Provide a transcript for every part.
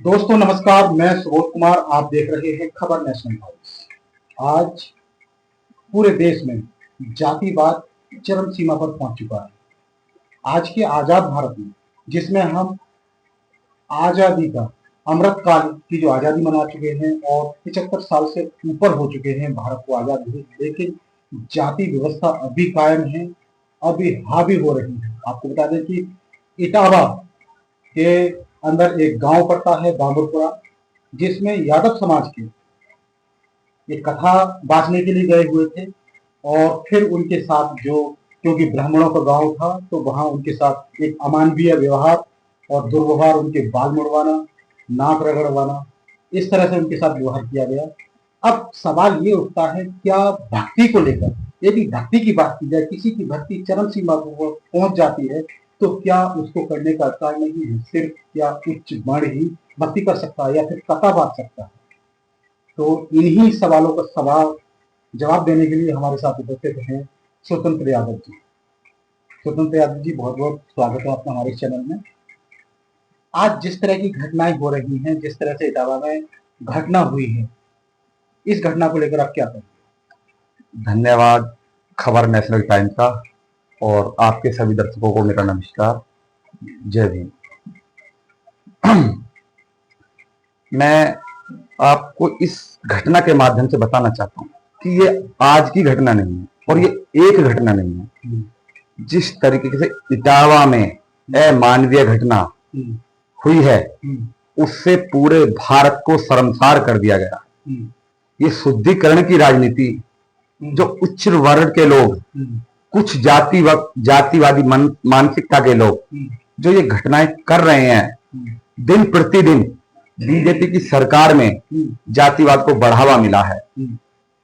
दोस्तों नमस्कार, मैं सुबोध कुमार। आप देख रहे हैं खबर नेशनल हाउस। आज पूरे देश में जातिवाद चरम सीमा पर पहुंच चुका है। आज के आजाद भारत में, जिसमें हम आजादी का अमृत काल की जो आजादी मना चुके हैं और 75 साल से ऊपर हो चुके हैं भारत को आजाद हुए, लेकिन जाति व्यवस्था अभी कायम है, अभी हावी हो रही है। आपको बता दें कि इटावा के अंदर एक गांव पड़ता है बाबुरपुरा, जिसमें यादव समाज के एक कथा बांचने के लिए गए हुए थे और फिर उनके साथ क्योंकि ब्राह्मणों का गांव था तो वहां उनके साथ एक अमानवीय व्यवहार और दुर्व्यवहार, उनके बाल मुड़वाना, नाक रगड़वाना, इस तरह से उनके साथ व्यवहार किया गया। अब सवाल ये उठता है, क्या भक्ति को लेकर, यदि भक्ति की बात की जाए, किसी की भक्ति चरम सीमा पर पहुंच जाती है तो क्या उसको करने का अधिकार नहीं है? सिर्फ क्या उच्च वर्ण ही भक्ति कर सकता है या फिर कथा बांट सकता है? तो इन्हीं सवालों का जवाब देने के लिए हमारे साथ उपस्थित हैं स्वतंत्र यादव जी। स्वतंत्र यादव जी, बहुत बहुत स्वागत है आपका हमारे चैनल में। आज जिस तरह की घटनाएं हो रही हैं, जिस तरह से इटावा में घटना हुई है, इस घटना को लेकर आप क्या कहेंगे? धन्यवाद खबर नेशनल टाइम्स का और आपके सभी दर्शकों को मेरा नमस्कार, जय भीम। मैं आपको इस घटना के माध्यम से बताना चाहता हूँ कि ये आज की घटना नहीं है और ये एक घटना नहीं है। जिस तरीके से इटावा में अमानवीय घटना हुई है, उससे पूरे भारत को शर्मसार कर दिया गया। ये शुद्धिकरण की राजनीति, जो उच्च वर्ग के लोग, कुछ जातिवादी मानसिकता के लोग जो ये घटनाएं कर रहे हैं, दिन प्रतिदिन बीजेपी की सरकार में जातिवाद को बढ़ावा मिला है।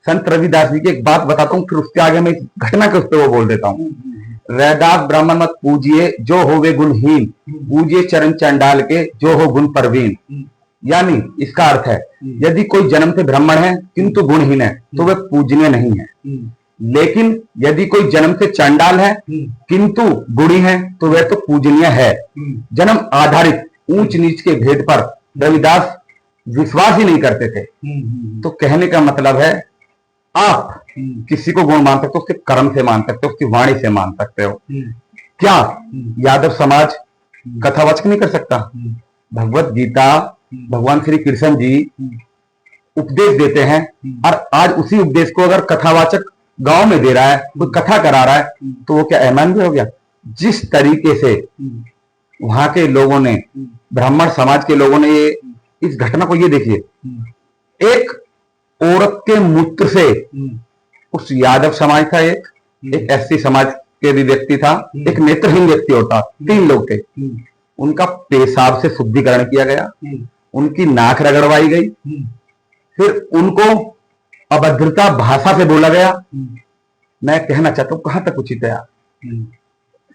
संत रविदास जी की एक बात बताता हूँ, फिर उसके आगे मैं इस घटना के उस पर वो बोल देता हूँ। रैदास ब्राह्मण मत पूजिए जो होवे गुणहीन, पूजिए चरण चंडाल के जो हो गुण परवीन। यानी इसका अर्थ है, यदि कोई जन्म से ब्राह्मण है किंतु गुणहीन है तो वह पूजनीय नहीं है, लेकिन यदि कोई जन्म से चंडाल है किंतु गुणी है तो वह तो पूजनीय है। जन्म आधारित ऊंच नीच के भेद पर रविदास विश्वास ही नहीं करते थे। तो कहने का मतलब है, आप किसी को गुण मान सकते हो, उसके कर्म से मान सकते हो, उसकी वाणी से मान सकते हो। क्या यादव समाज कथावाचक नहीं कर सकता? भगवत गीता भगवान श्री कृष्ण जी उपदेश देते हैं और आज उसी उपदेश को अगर कथावाचक गांव में दे रहा है, कोई कथा करा रहा है, तो वो क्या अमानवीय हो गया? जिस तरीके से वहां के लोगों ने, ब्राह्मण समाज के लोगों ने इस घटना को, ये देखिए, एक औरत के मूत्र से, उस यादव समाज था, एक एससी समाज के भी व्यक्ति था, एक नेत्रहीन व्यक्ति और था, 3 लोग थे। उनका पेशाब से शुद्धिकरण किया गया, उनकी नाक रगड़वाई गई, फिर उनको अभद्रता भाषा से बोला गया। मैं कहना चाहता हूं, कहां तक उचित है?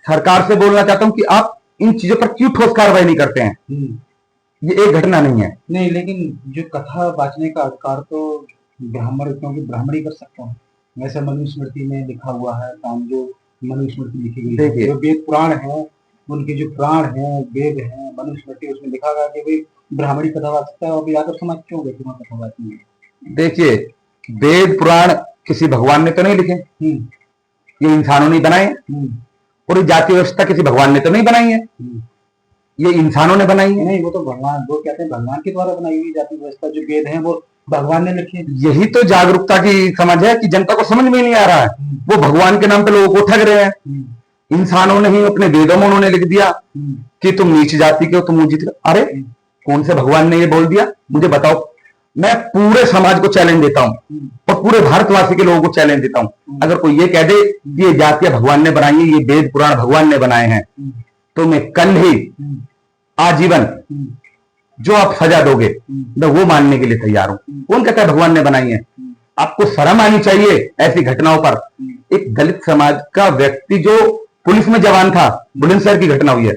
सरकार से बोलना चाहता हूं कि आप इन चीजों पर क्यों ठोस कार्रवाई नहीं करते हैं? ये एक घटना नहीं है। नहीं, लेकिन जो कथा बांचने का अधिकार तो ब्राह्मण, क्योंकि ब्राह्मण ही कर सकता है। वैसे मनुस्मृति में लिखा हुआ है, काम जो मनुस्मृति लिखी गई है, जो वेद पुराण है, उनके जो प्राण है, वेद है, मनुस्मृति, उसमें लिखा गया कि भाई ब्राह्मणी कथा बांच सकता है। और यादव समाज क्यों गए कथा बांचने में? देखिए, वेद पुराण किसी भगवान ने तो नहीं लिखे, ये इंसानों ने बनाए। और जाति व्यवस्था किसी भगवान ने तो नहीं बनाई है, ये इंसानों ने बनाई है। नहीं, वो तो भगवान, वो कहते हैं भगवान के द्वारा बनाई हुई जाति व्यवस्था, जो वेद है वो भगवान ने लिखे। यही तो जागरूकता की समझ है कि जनता को समझ में नहीं आ रहा है। वो भगवान के नाम पे लोगों को ठग रहे हैं। इंसानों ने ही अपने वेदों में उन्होंने लिख दिया कि तुम नीच जाति के हो, तुम ऊंची। अरे कौन से भगवान ने ये बोल दिया? मुझे बताओ। मैं पूरे समाज को चैलेंज देता हूं और पूरे भारतवासी के लोगों को चैलेंज देता हूं, अगर कोई ये कह दे कि ये जातियां भगवान ने बनाई है, ये वेद पुराण भगवान ने बनाए हैं, तो मैं कल ही आजीवन जो आप सजा दोगे मैं वो मानने के लिए तैयार हूं। कौन कहता है भगवान ने बनाई है? आपको शर्म आनी चाहिए ऐसी घटनाओं पर। एक दलित समाज का व्यक्ति जो पुलिस में जवान था, बुलंदशहर की घटना हुई है,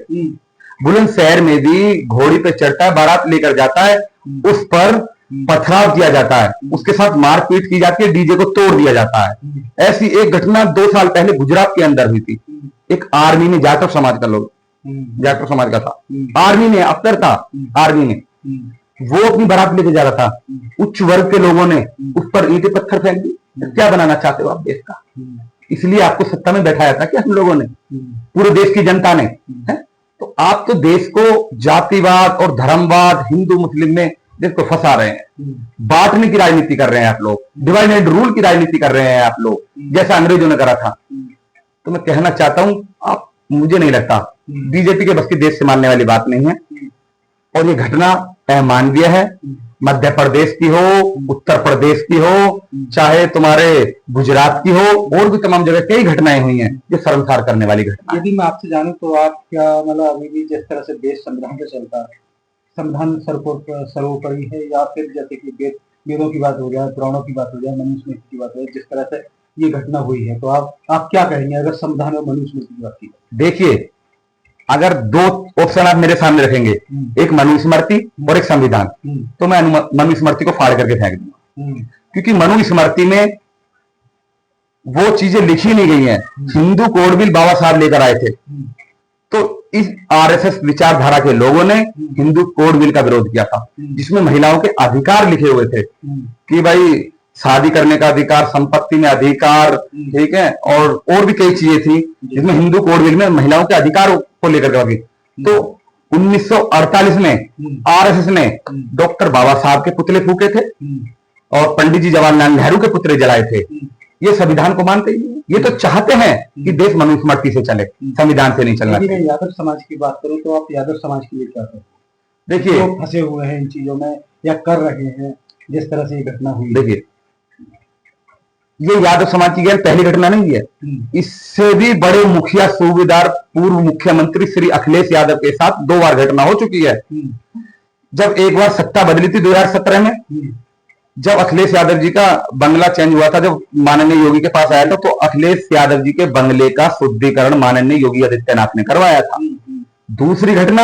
बुलंदशहर में भी घोड़ी पे चढ़ता है, बारात लेकर जाता है, उस पर पथराव किया जाता है, उसके साथ मारपीट की जाती है, डीजे को तोड़ दिया जाता है। ऐसी एक घटना 2 साल पहले गुजरात के अंदर हुई थी। एक आर्मी में जाटव समाज का था, आर्मी में अफसर था, आर्मी में वो अपनी बारात लेके जा रहा था, उच्च वर्ग के लोगों ने उस पर ईंटें पत्थर फेंक दी। तो क्या बनाना चाहते हो आप देश का? इसलिए आपको सत्ता में बैठाया था कि हम लोगों ने, पूरे देश की जनता ने, है? तो आप तो देश को जातिवाद और धर्मवाद, हिंदू मुस्लिम में देश को फंसा रहे हैं, बांटने की राजनीति कर रहे हैं आप लोग, डिवाइड एंड रूल की राजनीति कर रहे हैं आप लोग, जैसा अंग्रेजों ने करा था। तो मैं कहना चाहता हूं, आप, मुझे नहीं लगता बीजेपी के बस की देश से मानने वाली बात नहीं है, और ये घटना अमानवीय है। मध्य प्रदेश की हो, उत्तर प्रदेश की हो, चाहे तुम्हारे गुजरात की हो, और भी तमाम जगह कई घटनाएं हुई हैं जो शर्मसार करने वाली घटना। यदि मैं आपसे जानूं तो आप क्या मतलब अभी भी जिस तरह से देश संविधान पे चलता है, संविधान सर्वोपरि है, या फिर जैसे कि वेदों की बात हो जाए, पुराणों की बात हो जाए, मनुस्मृति की बात हो जाए, जिस तरह से ये घटना हुई है, तो आप क्या कहेंगे अगर संविधान और मनुस्मृति की बात की? देखिए, अगर दो ऑप्शन आप मेरे सामने रखेंगे, एक मनुस्मृति और एक संविधान, तो मैं मनुस्मृति को फाड़ करके फेंक दूंगा, क्योंकि मनुस्मृति में वो चीजें लिखी नहीं गई हैं। हिंदू कोड बिल बाबा साहब लेकर आए थे, तो इस आरएसएस विचारधारा के लोगों ने हिंदू कोड बिल का विरोध किया था, जिसमें महिलाओं के अधिकार लिखे हुए थे कि भाई शादी करने का अधिकार, संपत्ति में अधिकार, ठीक है, और भी कई चीजें थी जिसमें हिंदू कोड बिल में महिलाओं के अधिकार को लेकर के। तो 1948 में आरएसएस ने डॉक्टर बाबा साहब के पुतले फूके थे और पंडित जी जवाहरलाल नेहरू के पुतले जलाए थे। ये संविधान को मानते ही नहीं, ये तो चाहते हैं कि देश मनुस्मृति से चले, संविधान से नहीं चलना। मैं यादव समाज की बात करूं तो आप यादव समाज के लिए क्या करें? देखिए, फंसे हुए हैं इन चीजों में या कर रहे हैं जिस तरह से ये घटना हुई। देखिए, ये यादव समाज की पहली घटना नहीं है, इससे भी बड़े मुखिया सूबेदार पूर्व मुख्यमंत्री श्री अखिलेश यादव के साथ 2 बार घटना हो चुकी है। जब एक बार सत्ता बदली थी 2017 में, जब अखिलेश यादव जी का बंगला चेंज हुआ था, जब माननीय योगी के पास आया था, तो अखिलेश यादव जी के बंगले का शुद्धिकरण माननीय योगी आदित्यनाथ ने करवाया था। दूसरी घटना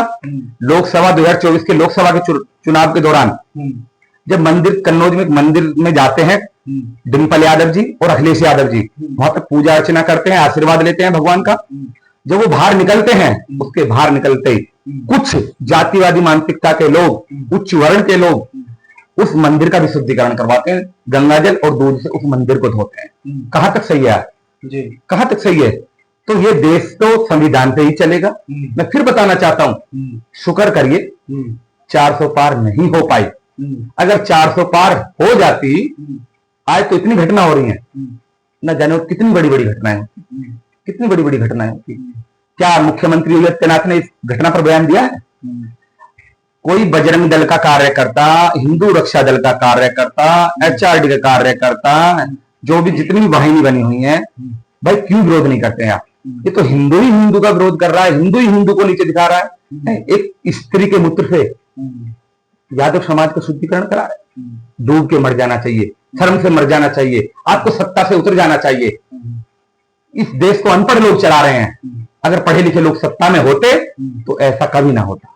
लोकसभा 2024 के लोकसभा के चुनाव के दौरान, जब मंदिर, कन्नौज में मंदिर में जाते हैं डिम्पल यादव जी और अखिलेश यादव जी, वहां पर पूजा अर्चना करते हैं, आशीर्वाद लेते हैं भगवान का। जब वो बाहर निकलते हैं, उसके बाहर निकलते ही कुछ जातिवादी मानसिकता के लोग, उच्च वर्ण के लोग उस मंदिर का भी शुद्धिकरण करवाते हैं, गंगाजल और दूध से उस मंदिर को धोते हैं। कहां तक सही है जी? कहां तक सही है? तो ये देश तो संविधान पे ही चलेगा। मैं फिर बताना चाहता हूं, शुक्र करिए 400 पार नहीं हो पाई। अगर 400 पार हो जाती, आज तो इतनी घटना हो रही है, न जाने कितनी बड़ी बड़ी घटनाएं, कितनी बड़ी बड़ी घटनाएं होती। क्या मुख्यमंत्री योगी आदित्यनाथ ने इस घटना पर बयान दिया है? कोई बजरंग दल का कार्यकर्ता, हिंदू रक्षा दल का कार्यकर्ता, एचआरडी का कार्यकर्ता, जो भी जितनी भी वाहिनी बनी हुई है, भाई क्यों विरोध नहीं करते हैं आप? ये तो हिंदू ही हिंदू का विरोध कर रहा है, हिंदू ही हिंदू को नीचे दिखा रहा है। एक स्त्री के मूत्र से यादव समाज का शुद्धिकरण करा है। डूब के मर जाना चाहिए, शर्म से मर जाना चाहिए, आपको सत्ता से उतर जाना चाहिए। इस देश को अनपढ़ लोग चला रहे हैं, अगर पढ़े लिखे लोग सत्ता में होते तो ऐसा कभी ना होता।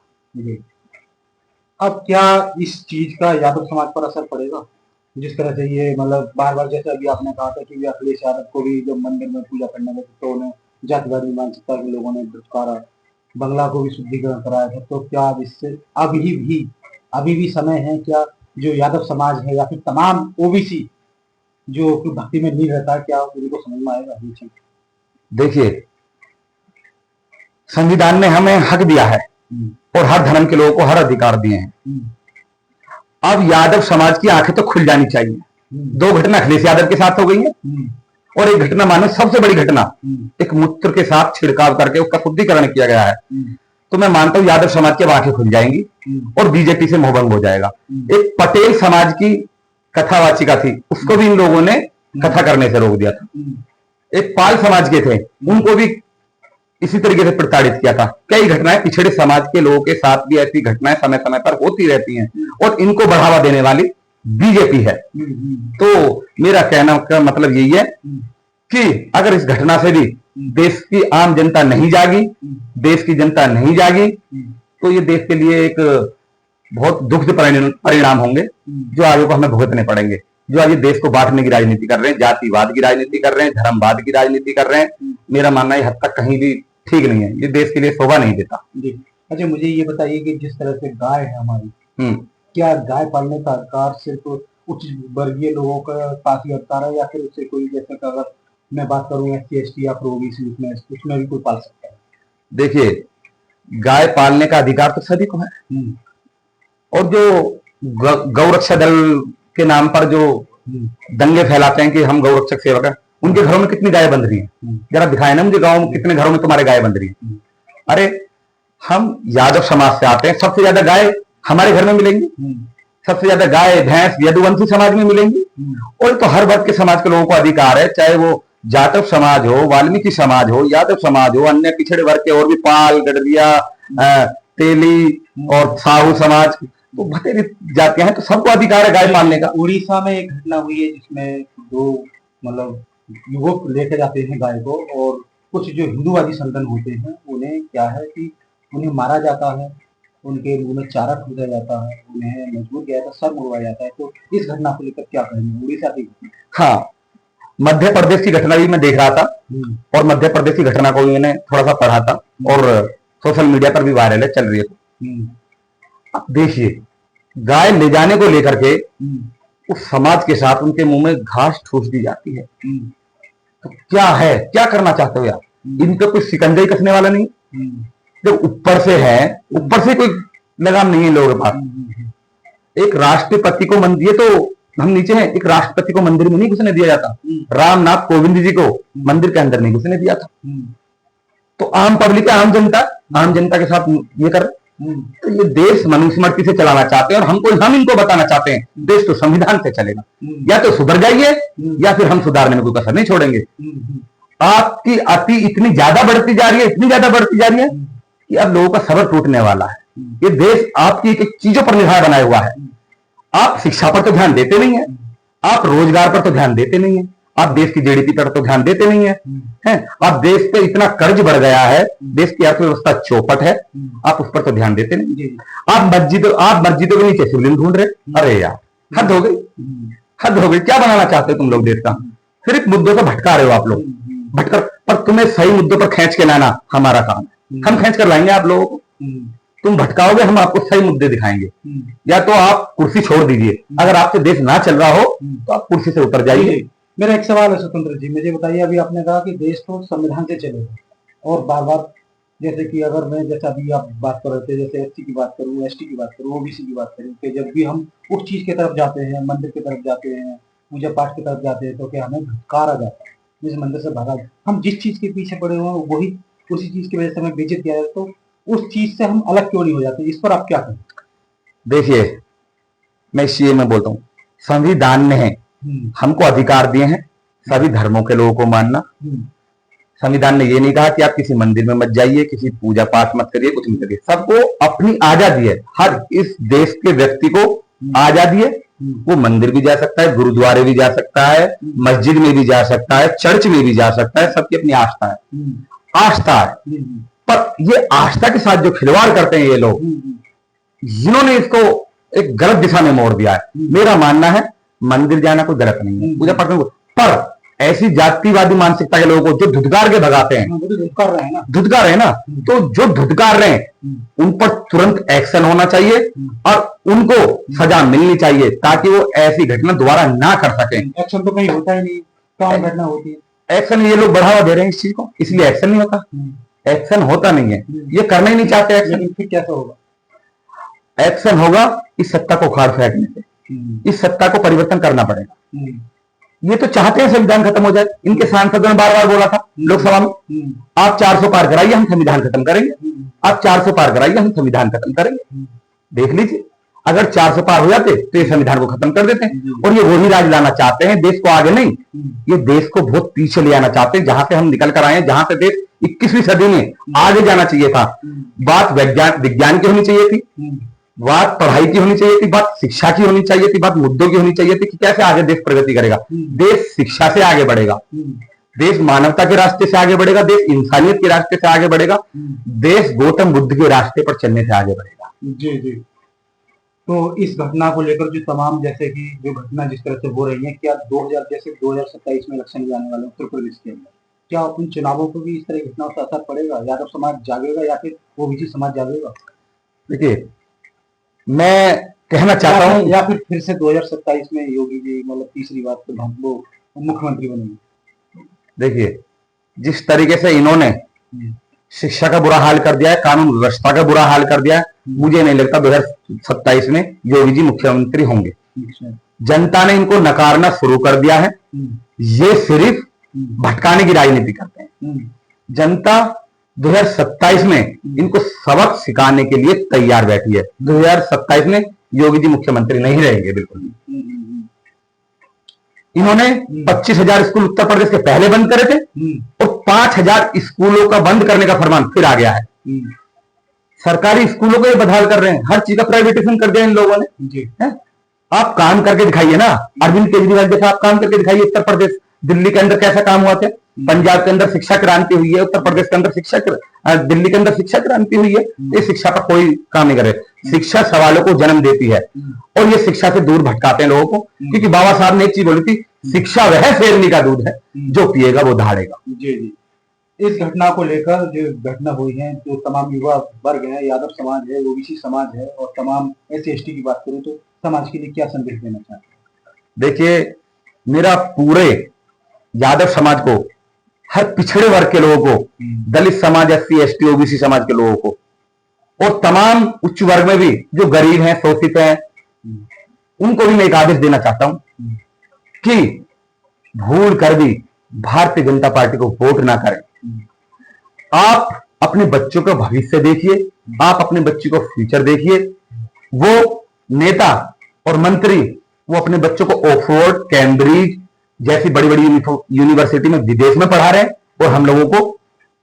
अब क्या इस चीज का यादव समाज पर असर पड़ेगा? जिस तरह से ये मतलब बार बार, जैसे अभी आपने कहा था कि अखिलेश यादव को भी जब मंदिर में पूजा करने लगे तो उन्हें जातिवादी मानसिकता के लोगों ने दुत्कारा, बंगला को भी शुद्धिकरण कराया था। तो क्या इससे अभी भी समय है क्या, जो यादव समाज है या फिर तमाम ओबीसी जो भक्ति में नहीं रहता, क्या उनको समझ में आएगा ये चीज? देखिए, संविधान ने हमें हक दिया है और हर धर्म के लोगों को हर अधिकार दिए हैं। अब यादव समाज की आंखें तो खुल जानी चाहिए। 2 घटना अखिलेश यादव के साथ हो गई है, और एक घटना, मानो सबसे बड़ी घटना, एक मूत्र के साथ छिड़काव करके उसका शुद्धिकरण किया गया है। तो मैं मानता हूं यादव समाज की आंखें खुल जाएंगी और बीजेपी से मोहभंग हो जाएगा। एक पटेल समाज की कथावाचिका थी, उसको भी इन लोगों ने कथा करने से रोक दिया था। एक पाल समाज के थे, उनको भी इसी तरीके से प्रताड़ित किया था। कई घटनाएं पिछड़े समाज के लोगों के साथ भी ऐसी घटनाएं समय समय पर होती रहती हैं, और इनको बढ़ावा देने वाली बीजेपी है। तो मेरा कहना का मतलब यही है कि अगर इस घटना से भी देश की आम जनता नहीं जागी, देश की जनता नहीं जागी, तो ये देश के लिए एक बहुत दुखद परिणाम होंगे जो आगे को हमें भुगतने पड़ेंगे। जो आज ये देश को बांटने की राजनीति कर रहे हैं, जातिवाद की राजनीति कर रहे हैं, धर्मवाद की राजनीति कर रहे हैं, मेरा मानना है हद तक कहीं भी ठीक नहीं है। ये देश के लिए शोभा नहीं देता। जी अच्छा, मुझे ये बताइए कि जिस तरह से गाय है हमारी, क्या गाय पालने का अधिकार सिर्फ उच्च वर्गीय लोगों का पास ही अधिकार है, या फिर उससे कोई, जैसे कि अगर मैं बात करूँ SC ST या फिर OBC, उसमें भी कोई पाल सकता है? देखिए, गाय पालने का अधिकार तो सभी को है। और जो गौरक्षा दल के नाम पर जो दंगे फैलाते हैं कि हम गौरक्षक सेवक हैं, उनके घरों में कितनी गाय बंध रही है? जरा दिखाए ना मुझे, गांव में कितने घरों में तुम्हारे गाय बंध रही है? अरे हम यादव समाज से आते हैं, सबसे ज्यादा गाय हमारे घर में मिलेंगी, सबसे ज्यादा गाय भैंस यदुवंशी समाज में मिलेंगी। और तो हर वर्ग के समाज के लोगों को अधिकार है, चाहे वो जाटव समाज हो, वाल्मीकि समाज हो, यादव समाज हो, अन्य पिछड़े वर्ग के और भी पाल, गडरिया, तेली और साहू समाज, तो बतेरी जातियां हैं, तो सबको अधिकार है गाय पालने का। उड़ीसा में एक घटना हुई है जिसमें दो मतलब युवक लेके जाते हैं गाय को, और कुछ जो हिंदूवादी संगठन होते हैं उन्हें क्या है कि उन्हें मारा जाता है, उनके मुंह में चारा ठूसा जाता है, उन्हें मजबूर किया जाता है, सर मुड़वाया जाता है। तो इस घटना को लेकर क्या कहेंगे, उड़ीसा की घटना? हाँ, मध्य प्रदेश की घटना भी मैं देख रहा था, और मध्य प्रदेश की घटना को भी मैंने थोड़ा सा पढ़ा था, और सोशल मीडिया पर भी वायरल है, चल रही है। अब देखिए, गाय ले जाने को लेकर के उस समाज के साथ उनके मुंह में घास ठूस दी जाती है। तो क्या है, क्या करना चाहते हो यार? इनका कोई शिकंजा ही कसने वाला नहीं। जब ऊपर से है, ऊपर से कोई लगाम नहीं है लोगों के पास। एक राष्ट्रपति को मंदिर, तो हम नीचे हैं, एक राष्ट्रपति को मंदिर में नहीं घुसने दिया जाता, रामनाथ कोविंद जी को मंदिर के अंदर नहीं घुसने दिया था। तो आम पब्लिक, आम जनता के साथ ये कर, तो ये देश मनुस्मृति से चलाना चाहते हैं, और हम इनको बताना चाहते हैं देश तो संविधान से चलेगा। या तो सुधर जाइए, या फिर हम सुधारने में कोई कसर नहीं छोड़ेंगे। आपकी अति इतनी ज्यादा बढ़ती जा रही है, इतनी ज्यादा बढ़ती जा रही है कि अब लोगों का सबर टूटने वाला है। ये देश आपकी एक चीजों पर निर्भर बना हुआ है। आप शिक्षा पर तो ध्यान देते नहीं है, आप रोजगार पर तो ध्यान देते नहीं है, आप देश की GDP पर तो ध्यान देते नहीं है, आप देश पे इतना कर्ज बढ़ गया है, देश की अर्थव्यवस्था चौपट है, आप उस पर तो ध्यान देते नहीं। आप मस्जिदों के नीचे शिवलिंग ढूंढ रहे। अरे यार, हद हो गई, हद हो गई। क्या बनाना चाहते हो तुम लोग देश का? सिर्फ मुद्दों को भटका रहे हो आप लोग, भटकर, पर तुम्हें सही मुद्दों पर खींच के लाना हमारा काम है। हम खींच कर लाएंगे आप लोगों को, तुम भटकाओगे, हम आपको सही मुद्दे दिखाएंगे। या तो आप कुर्सी छोड़ दीजिए, अगर आपसे देश ना चल रहा हो तो आप कुर्सी से उतर जाइए। मेरा एक सवाल है स्वतंत्र जी, मुझे बताइए, अभी आपने कहा कि देश तो संविधान से चलेगा, और बार बार जैसे कि अगर मैं, जैसे अभी आप बात कर रहे थे, जैसे SC की बात करूँ, ST की बात करूँ, OBC की बात करूँ, कि जब भी हम उस चीज की तरफ जाते हैं, मंदिर की तरफ जाते हैं, पूजा पाठ की तरफ जाते हैं, तो क्या हमें धुतकारा जाता है, जिस मंदिर से भगा, हम जिस चीज के पीछे पड़े हुए हैं वही, उसी चीज की वजह से हमें बेइज्जत किया जाए, तो उस चीज से हम अलग क्यों नहीं हो जाते? इस पर आप क्या कहें? देखिए, मैं CA में बोलता हूँ, संविधान ने हमको अधिकार दिए हैं सभी धर्मों के लोगों को मानना। संविधान ने ये नहीं कहा कि आप किसी मंदिर में मत जाइए, किसी पूजा पाठ मत करिए, कुछ नहीं करिए। सबको अपनी आजादी है, हर इस देश के व्यक्ति को आजादी है। वो मंदिर भी जा सकता है, गुरुद्वारे भी जा सकता है, मस्जिद में भी जा सकता है, चर्च में भी जा सकता है, सबकी अपनी आस्था है, आस्था है। पर ये आस्था के साथ जो खिलवाड़ करते हैं ये लोग, जिन्होंने इसको एक गलत दिशा में मोड़ दिया है। मेरा मानना है मंदिर जाना कोई गलत नहीं है, पूजा पाठ में, पर ऐसी जातिवादी मानसिकता के लोगों को जो धुतकार के भगाते हैं, धुतकार रहे हैं ना, तो जो धुतकार रहे हैं उन पर तुरंत एक्शन होना चाहिए, और उनको सजा मिलनी चाहिए, ताकि वो ऐसी घटना दोबारा ना कर सके। एक्शन तो कहीं होता ही नहीं, कौन घटना होती है? एक्शन ये लोग बढ़ावा दे रहे हैं इस चीज को, इसलिए एक्शन नहीं होता। एक्शन होता नहीं है, ये करना ही नहीं चाहते एक्शन। फिर कैसे होगा? एक्शन होगा इस सत्ता को उखाड़ फेंकने से, इस सत्ता को परिवर्तन करना पड़ेगा। ये तो चाहते हैं संविधान खत्म हो जाए। इनके सांसदों ने बार बार बोला था लोकसभा में, आप 400 पार कराइए, हम संविधान खत्म करेंगे, आप 400 पार कराइए, हम संविधान खत्म करेंगे। देख लीजिए, अगर 400 पार हो जाते तो ये संविधान को खत्म कर देते हैं। और ये वही राज लाना चाहते हैं, देश को आगे नहीं, ये देश को बहुत पीछे ले आना चाहते हैं, जहां से हम निकल कर आए, जहां से देश 21वीं सदी में आगे जाना चाहिए था। बात विज्ञान की होनी चाहिए थी, बात पढ़ाई की होनी चाहिए थी, बात शिक्षा की होनी चाहिए थी, बात मुद्दों की होनी चाहिए थी कि कैसे आगे देश प्रगति करेगा। देश शिक्षा से आगे बढ़ेगा, देश मानवता के रास्ते से आगे बढ़ेगा, देश इंसानियत के रास्ते से आगे बढ़ेगा, देश गौतम बुद्ध के रास्ते पर चलने से आगे बढ़ेगा। जी जी। तो इस घटना को लेकर जो तमाम, जैसे कि जो घटना जिस तरह से हो रही है, क्या 2027 में इलेक्शन जाने वाले उत्तर प्रदेश के अंदर, क्या उन चुनावों को भी इस तरह घटनाओं से असर पड़ेगा? यादव समाज जागेगा या फिर OBC समाज जागेगा? देखिए, मैं कहना चाहता हूं, या फिर से 2027 में योगी जी मतलब तीसरी बार वो मुख्यमंत्री बनेंगे? देखिए, जिस तरीके से इन्होंने शिक्षा का बुरा हाल कर दिया है, कानून व्यवस्था का बुरा हाल कर दिया है, मुझे नहीं लगता 2027 में योगी जी मुख्यमंत्री होंगे। जनता ने इनको नकारना शुरू कर दिया है। ये सिर्फ भटकाने की राजनीति करते हैं। जनता 2027 में इनको सबक सिखाने के लिए तैयार बैठी है। 2027 में योगी जी मुख्यमंत्री नहीं रहेंगे बिल्कुल भी। इन्होंने 25,000 स्कूल उत्तर प्रदेश के पहले बंद करे थे और 5,000 स्कूलों का बंद करने का फरमान फिर आ गया है। सरकारी स्कूलों को ये बदहाल कर रहे हैं, हर चीज का प्राइवेटाइजेशन कर दिया इन लोगों ने। है? आप काम करके दिखाइए ना। अरविंद केजरीवाल जैसा आप काम करके दिखाइए। उत्तर प्रदेश, दिल्ली के अंदर कैसा काम हुआ था, पंजाब के अंदर शिक्षा क्रांति हुई है, उत्तर प्रदेश के अंदर दिल्ली के अंदर शिक्षा क्रांति हुई है। ये शिक्षा पर कोई काम नहीं करे। शिक्षा सवालों को जन्म देती है और ये शिक्षा से दूर भटकाते हैं लोगों को। क्योंकि बाबा साहब ने एक चीज बोली थी, शिक्षा वह शेरनी का दूध है, जो पिएगा वो दहाड़ेगा। जी जी। इस घटना को लेकर जो घटना हुई है, जो तमाम युवा वर्ग है, यादव समाज है, ओबीसी समाज है और तमाम SC ST की बात करूं तो समाज के लिए क्या संदेश देना चाहते हैं? देखिए, मेरा पूरे यादव समाज को, हर पिछड़े वर्ग के लोगों को, दलित समाज, SC ST OBC समाज के लोगों को और तमाम उच्च वर्ग में भी जो गरीब हैं, शोषित हैं, उनको भी मैं एक आदेश देना चाहता हूं कि भूल कर भी भारतीय जनता पार्टी को वोट ना करें। आप अपने बच्चों का भविष्य देखिए, आप अपने बच्चे को फ्यूचर देखिए। वो नेता और मंत्री वो अपने बच्चों को ऑक्सफोर्ड, कैम्ब्रिज जैसी बड़ी बड़ी यूनिवर्सिटी में विदेश में पढ़ा रहे हैं और हम लोगों को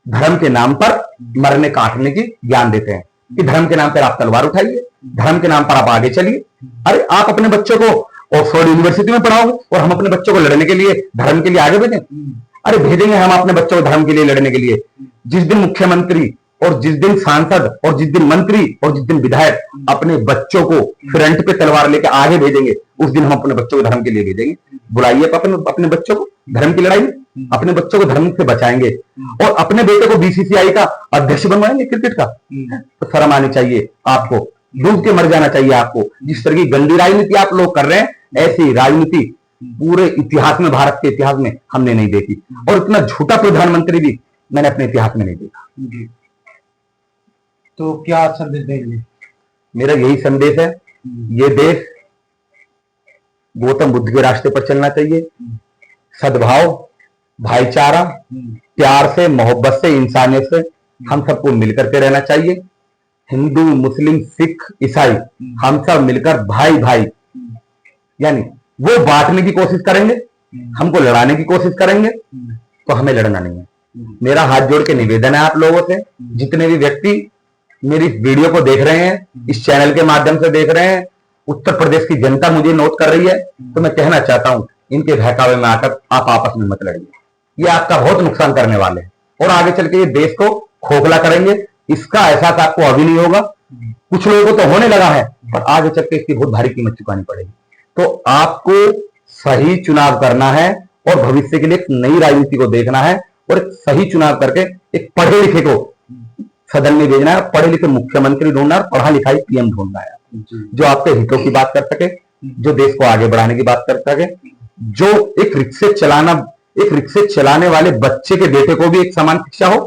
धर्म के नाम पर मरने काटने की ज्ञान देते हैं कि धर्म के नाम पर आप तलवार उठाइए, धर्म के नाम पर आप आगे चलिए। अरे आप अपने बच्चों को ऑक्सफोर्ड यूनिवर्सिटी में पढ़ाओगे और हम अपने बच्चों को लड़ने के लिए, धर्म के लिए आगे भेजें? अरे भेजेंगे हम अपने बच्चों को धर्म के लिए लड़ने के लिए। जिस दिन मुख्यमंत्री और जिस दिन सांसद और जिस दिन मंत्री और जिस दिन विधायक अपने बच्चों को फ्रंट पे तलवार लेकर आगे भेजेंगे, उस दिन हम अपने बच्चों को धर्म के लिए भेजेंगे। बुलाइए अपने बच्चों को धर्म की लड़ाई में, अपने बच्चों को धर्म से बचाएंगे और अपने बेटे को BCCI का अध्यक्ष बनवाएंगे क्रिकेट का। तो शर्म आनी चाहिए आपको, डूब के मर जाना चाहिए आपको। जिस तरह की गंदी राजनीति आप लोग कर रहे हैं, ऐसी राजनीति पूरे इतिहास में, भारत के इतिहास में हमने नहीं देखी और इतना झूठा प्रधानमंत्री भी मैंने अपने इतिहास में नहीं देखा। तो क्या संदेश देंगे? मेरा यही संदेश है, ये देश गौतम बुद्ध के रास्ते पर चलना चाहिए। सद्भाव, भाईचारा, प्यार से, मोहब्बत से, इंसानियत से हम सबको मिलकर के रहना चाहिए। हिंदू, मुस्लिम, सिख, ईसाई हम सब मिलकर भाई भाई, यानी वो बांटने की कोशिश करेंगे, हमको लड़ाने की कोशिश करेंगे, तो हमें लड़ना नहीं है। मेरा हाथ जोड़ के निवेदन है आप लोगों से, जितने भी व्यक्ति मेरी वीडियो को देख रहे हैं, इस चैनल के माध्यम से देख रहे हैं, उत्तर प्रदेश की जनता मुझे नोट कर रही है, तो मैं कहना चाहता हूं, इनके बहकावे में आकर आप आपस में मत लड़िए। ये आपका बहुत नुकसान करने वाले हैं और आगे चल के ये देश को खोखला करेंगे। इसका एहसास आपको अभी नहीं होगा, कुछ लोगों को तो होने लगा है, पर आगे चल के इसकी बहुत भारी कीमत चुकानी पड़ेगी। तो आपको सही चुनाव करना है और भविष्य के लिए एक नई राजनीति को देखना है और एक सही चुनाव करके एक पढ़े लिखे को सदन में भेजना है, पढ़े लिखे मुख्यमंत्री ढूंढना है, पढ़ा लिखाई PM ढूंढना है, जो आपके हितों की बात कर सके, जो देश को आगे बढ़ाने की बात कर सके, जो एक रिक्शे चलाने वाले बच्चे के बेटे को भी एक समान शिक्षा हो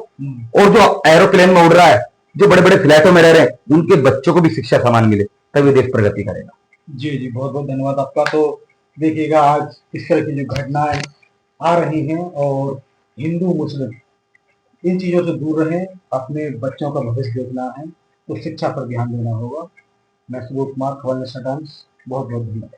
और जो एरोप्लेन में उड़ रहा है, जो बड़े बड़े फ्लैटों में रह रहे हैं, उनके बच्चों को भी शिक्षा समान मिले, तभी देश प्रगति करेगा। जी जी, बहुत बहुत धन्यवाद आपका। तो देखिएगा, आज इस तरह की जो घटनाएं आ रही हैं और हिंदू मुस्लिम इन चीजों से दूर रहें, अपने बच्चों का भविष्य देखना है तो शिक्षा पर ध्यान देना होगा। मैं सुबोध कुमार, खबर नेशन टाइम्स, बहुत बहुत धन्यवाद।